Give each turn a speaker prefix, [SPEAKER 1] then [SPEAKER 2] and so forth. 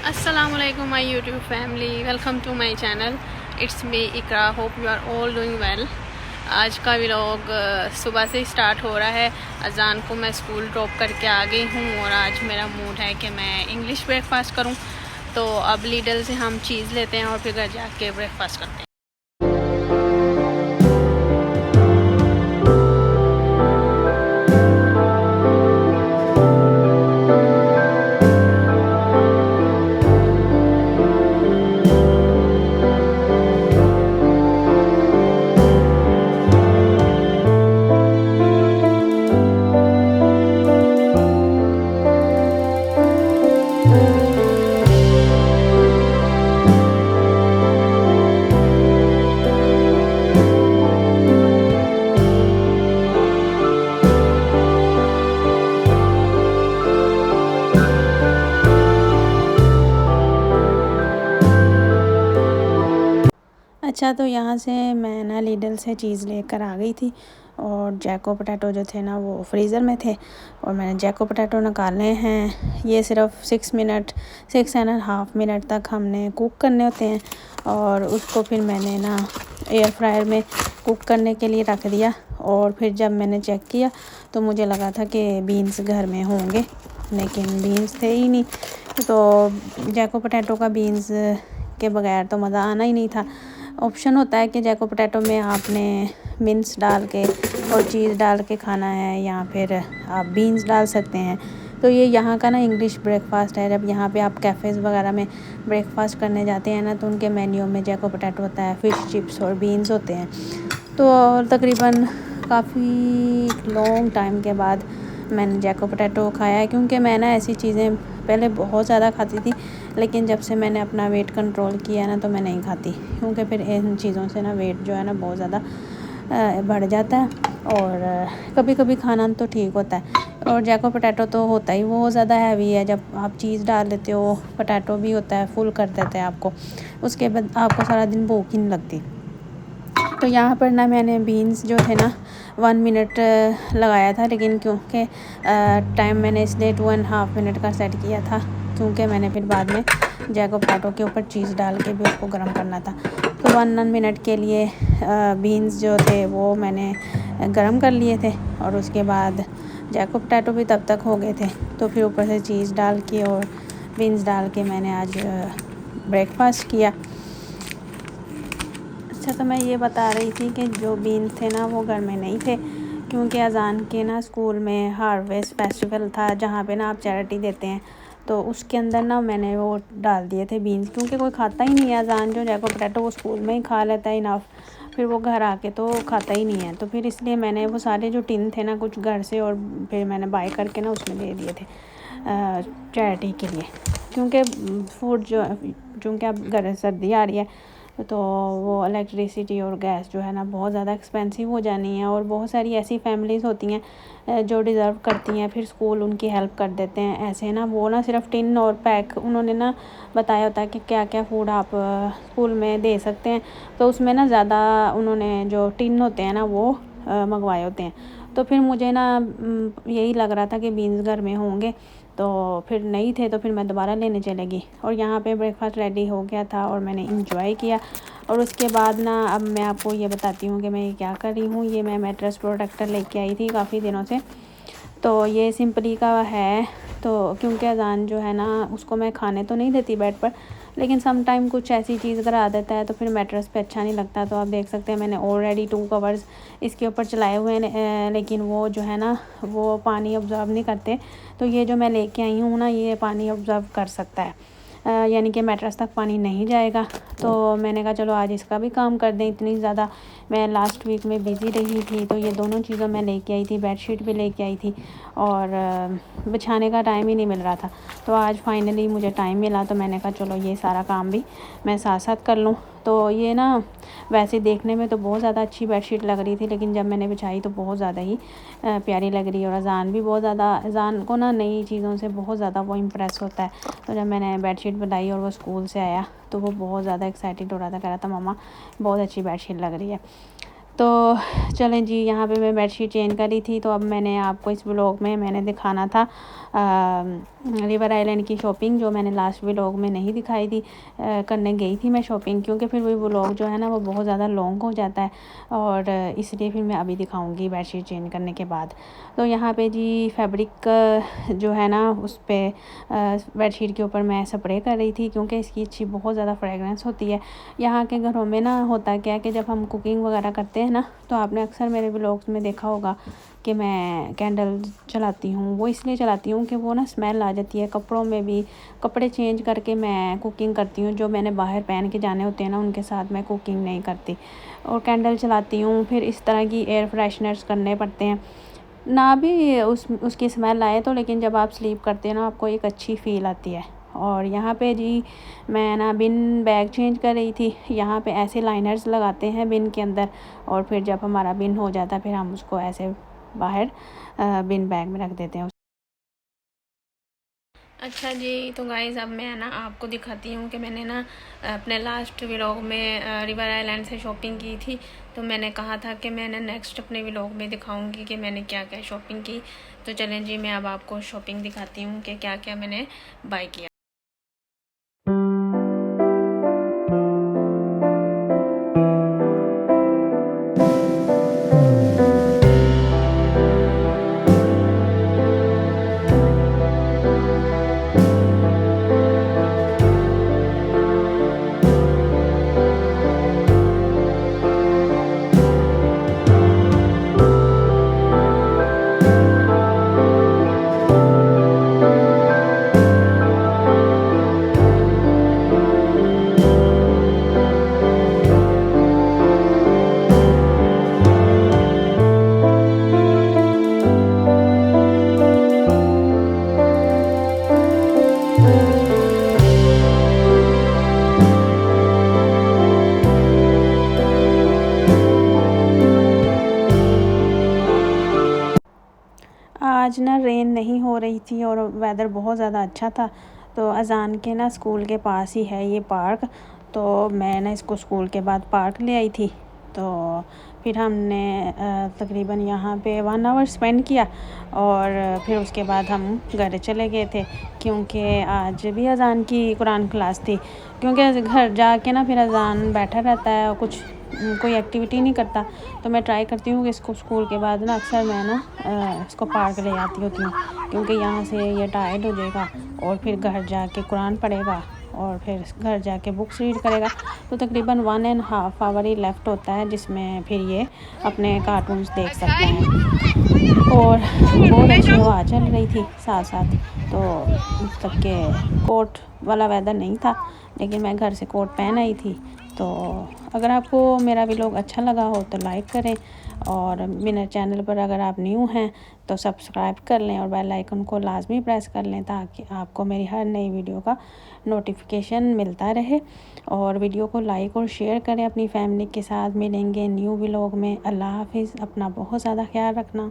[SPEAKER 1] Assalamualaikum my YouTube family, welcome to my channel. It's me Ikra. Hope you are all doing well. आज का vlog सुबह से ही start हो रहा है। अजान को मैं स्कूल ड्रॉप करके आ गई हूँ और आज मेरा मूड है कि मैं इंग्लिश ब्रेकफास्ट करूँ। तो अब लीडल से हम चीज़ लेते हैं और फिर घर जाके ब्रेकफास्ट करते हैं। अच्छा, तो यहाँ से मैं ना लीडल से चीज़ लेकर आ गई थी और जैको पोटैटो जो थे ना वो फ्रीज़र में थे और मैंने जैको पोटैटो निकाले हैं। ये सिर्फ 6.5 मिनट तक हमने कुक करने होते हैं और उसको फिर मैंने ना एयर फ्रायर में कुक करने के लिए रख दिया। और फिर जब मैंने चेक किया तो मुझे लगा था कि बीन्स घर में होंगे, लेकिन बीन्स थे ही नहीं। तो जैको पोटैटो का बीन्स के बगैर तो मज़ा आना ही नहीं था। ऑप्शन होता है कि जैको पोटैटो में आपने मिन्स डाल के और चीज़ डाल के खाना है या फिर आप बीन्स डाल सकते हैं। तो ये यहाँ का ना इंग्लिश ब्रेकफास्ट है। जब यहाँ पे आप कैफ़ेज़ वगैरह में ब्रेकफास्ट करने जाते हैं ना तो उनके मेन्यू में जैको पोटैटो होता है, फ़िश चिप्स और बीन्स होते हैं। तो तकरीबन काफ़ी लॉन्ग टाइम के बाद मैंने जैको पोटैटो खाया है, क्योंकि मैं ना ऐसी चीज़ें पहले बहुत ज़्यादा खाती थी, लेकिन जब से मैंने अपना वेट कंट्रोल किया ना तो मैं नहीं खाती, क्योंकि फिर इन चीज़ों से ना वेट जो है ना बहुत ज़्यादा बढ़ जाता है। और कभी कभी खाना तो ठीक होता है। और जैको पोटैटो तो होता ही वो ज़्यादा हैवी है। जब आप चीज़ डाल देते हो, पोटैटो भी होता है, फुल कर देते हैं आपको, उसके बाद आपको सारा दिन भूख ही नहीं लगती। तो यहाँ पर ना मैंने बीन्स जो थे ना 1 मिनट लगाया था, लेकिन क्योंकि टाइम मैंने इसलिए 2.5 मिनट का सेट किया था, क्योंकि मैंने फिर बाद में जैको पोटैटो के ऊपर चीज़ डाल के भी उसको गर्म करना था। तो 1 मिनट के लिए बीन्स जो थे वो मैंने गर्म कर लिए थे और उसके बाद जैको पोटैटो भी तब तक हो गए थे। तो फिर ऊपर से चीज़ डाल के और बीन्स डाल के मैंने आज ब्रेकफास्ट किया। अच्छा, तो मैं ये बता रही थी कि जो बीन्स थे ना वो घर में नहीं थे, क्योंकि अजान के ना स्कूल में हार्वेस्ट फेस्टिवल था जहाँ पे ना आप चैरिटी देते हैं। तो उसके अंदर ना मैंने वो डाल दिए थे बीन्स, क्योंकि कोई खाता ही नहीं है अजान जो जैको पोटैटो, वो स्कूल में ही खा लेता है इनफ, फिर वो घर आके तो खाता ही नहीं है। तो फिर इसलिए मैंने वो सारे जो टिन थे ना कुछ घर से और फिर मैंने बाय करके ना उसमें दे दिए थे चैरिटी के लिए, क्योंकि फूड जो चूँकि अब घर सर्दी आ रही है तो वो इलेक्ट्रिसिटी और गैस जो है ना बहुत ज़्यादा एक्सपेंसिव हो जानी है। और बहुत सारी ऐसी फैमिलीज़ होती हैं जो डिज़र्व करती हैं, फिर स्कूल उनकी हेल्प कर देते हैं ऐसे ना। वो ना सिर्फ टिन और पैक उन्होंने ना बताया होता है कि क्या क्या फूड आप स्कूल में दे सकते हैं, तो उसमें ना ज़्यादा उन्होंने जो टिन होते हैं ना वो मंगवाए होते हैं। तो फिर मुझे ना यही लग रहा था कि बीन्स घर में होंगे, तो फिर नहीं थे, तो फिर मैं दोबारा लेने चलेगी। और यहाँ पे ब्रेकफास्ट रेडी हो गया था और मैंने इंजॉय किया। और उसके बाद ना अब मैं आपको ये बताती हूँ कि मैं क्या कर रही हूँ। ये मैं मैट्रेस प्रोटेक्टर लेके आई थी काफ़ी दिनों से, तो ये सिंपली का है। तो क्योंकि अजान जो है ना उसको मैं खाने तो नहीं देती बेड पर, लेकिन सम टाइम कुछ ऐसी चीज़ अगर आ देता है तो फिर मैट्रेस पे अच्छा नहीं लगता। तो आप देख सकते हैं मैंने ऑलरेडी 2 कवर्स इसके ऊपर चलाए हुए हैं, लेकिन वो जो है ना वो पानी ऑब्ज़र्व नहीं करते। तो ये जो मैं लेके आई हूँ ना ये पानी ऑब्ज़र्व कर सकता है, यानी कि मैट्रेस तक पानी नहीं जाएगा। तो मैंने कहा चलो आज इसका भी काम कर दें। इतनी ज़्यादा मैं लास्ट वीक में बिज़ी रही थी, तो ये दोनों चीज़ें मैं लेके आई थी, बेडशीट भी लेके आई थी और बिछाने का टाइम ही नहीं मिल रहा था। तो आज फाइनली मुझे टाइम मिला, तो मैंने कहा चलो ये सारा काम भी मैं साथ साथ कर लूँ। तो ये ना वैसे देखने में तो बहुत ज़्यादा अच्छी बेडशीट लग रही थी, लेकिन जब मैंने बिछाई तो बहुत ज़्यादा ही प्यारी लग रही है। और अजान भी बहुत ज़्यादा, अजान को ना नई चीज़ों से बहुत ज़्यादा वो इम्प्रेस होता है। तो जब मैंने बेडशीट बनाई और वो स्कूल से आया तो वो बहुत ज़्यादा एक्साइटेड हो रहा था, कह रहा था मम्मा बहुत अच्छी बेडशीट लग रही है। तो चलें जी, यहाँ पे मैं बेडशीट चेंज करी थी। तो अब मैंने आपको इस व्लॉग में मैंने दिखाना था रिवर आइलैंड की शॉपिंग, जो मैंने लास्ट व्लॉग में नहीं दिखाई थी। करने गई थी मैं शॉपिंग, क्योंकि फिर वही व्लॉग जो है ना वो बहुत ज़्यादा लॉन्ग हो जाता है, और इसलिए फिर मैं अभी दिखाऊंगी बेडशीट चेंज करने के बाद। तो यहाँ पे जी फैब्रिक जो है ना उस पर बेडशीट के ऊपर मैं स्प्रे कर रही थी, क्योंकि इसकी अच्छी बहुत ज़्यादा फ्रेगरेंस होती है। यहाँ के घरों में ना होता क्या है कि जब हम कुकिंग वगैरह करते हैं ना, तो आपने अक्सर मेरे व्लॉग्स में देखा होगा कि मैं कैंडल चलाती हूँ। वो इसलिए चलाती हूँ कि वो ना स्मेल आ जाती है कपड़ों में भी। कपड़े चेंज करके मैं कुकिंग करती हूँ, जो मैंने बाहर पहन के जाने होते हैं ना उनके साथ मैं कुकिंग नहीं करती, और कैंडल चलाती हूँ। फिर इस तरह की एयर फ्रेशनर्स करने पड़ते हैं ना, भी उसकी स्मेल आए तो, लेकिन जब आप स्लीप करते हैं ना आपको एक अच्छी फ़ील आती है। और यहाँ पे जी मैं ना बिन बैग चेंज कर रही थी। यहाँ पे ऐसे लाइनर्स लगाते हैं बिन के अंदर, और फिर जब हमारा बिन हो जाता है फिर हम उसको ऐसे बाहर बिन बैग में रख देते हैं। अच्छा जी, तो गाइज़ अब मैं ना आपको दिखाती हूँ कि मैंने ना अपने लास्ट व्लॉग में रिवर आइलैंड से शॉपिंग की थी। तो मैंने कहा था कि मैंने नेक्स्ट अपने व्लॉग में दिखाऊंगी कि मैंने क्या क्या शॉपिंग की। तो चलें जी, मैं अब आपको शॉपिंग दिखाती हूँ कि क्या क्या मैंने बाय किया। आज ना रेन नहीं हो रही थी और वेदर बहुत ज़्यादा अच्छा था। तो अजान के ना स्कूल के पास ही है ये पार्क, तो मैं ना इसको स्कूल के बाद पार्क ले आई थी। तो फिर हमने तकरीबन यहाँ पे 1 आवर स्पेंड किया, और फिर उसके बाद हम घर चले गए थे, क्योंकि आज भी अजान की कुरान क्लास थी। क्योंकि घर जाके ना फिर अजान बैठा रहता है और कुछ कोई एक्टिविटी नहीं करता। तो मैं ट्राई करती हूँ कि इसको स्कूल के बाद ना अक्सर मैं ना इसको पार्क ले आती होती हूँ, क्योंकि यहाँ से ये टायर्ड हो जाएगा और फिर घर जाके कुरान पढ़ेगा और फिर घर जाके बुक्स रीड करेगा। तो तकरीबन 1.5 आवर ही लेफ़्ट होता है, जिसमें फिर ये अपने कार्टून्स देख सकते हैं। और बहुत अच्छी हवा चल रही थी साथ साथ। तो मतलब के कोट वाला वेदर नहीं था, लेकिन मैं घर से कोट पहन आई थी। तो अगर आपको मेरा व्लॉग अच्छा लगा हो तो लाइक करें, और मेरे चैनल पर अगर आप न्यू हैं तो सब्सक्राइब कर लें और बेल आइकन को लाजमी प्रेस कर लें, ताकि आपको मेरी हर नई वीडियो का नोटिफिकेशन मिलता रहे। और वीडियो को लाइक और शेयर करें अपनी फैमिली के साथ। मिलेंगे न्यू व्लॉग में। अल्लाह हाफिज़। अपना बहुत ज़्यादा ख्याल रखना।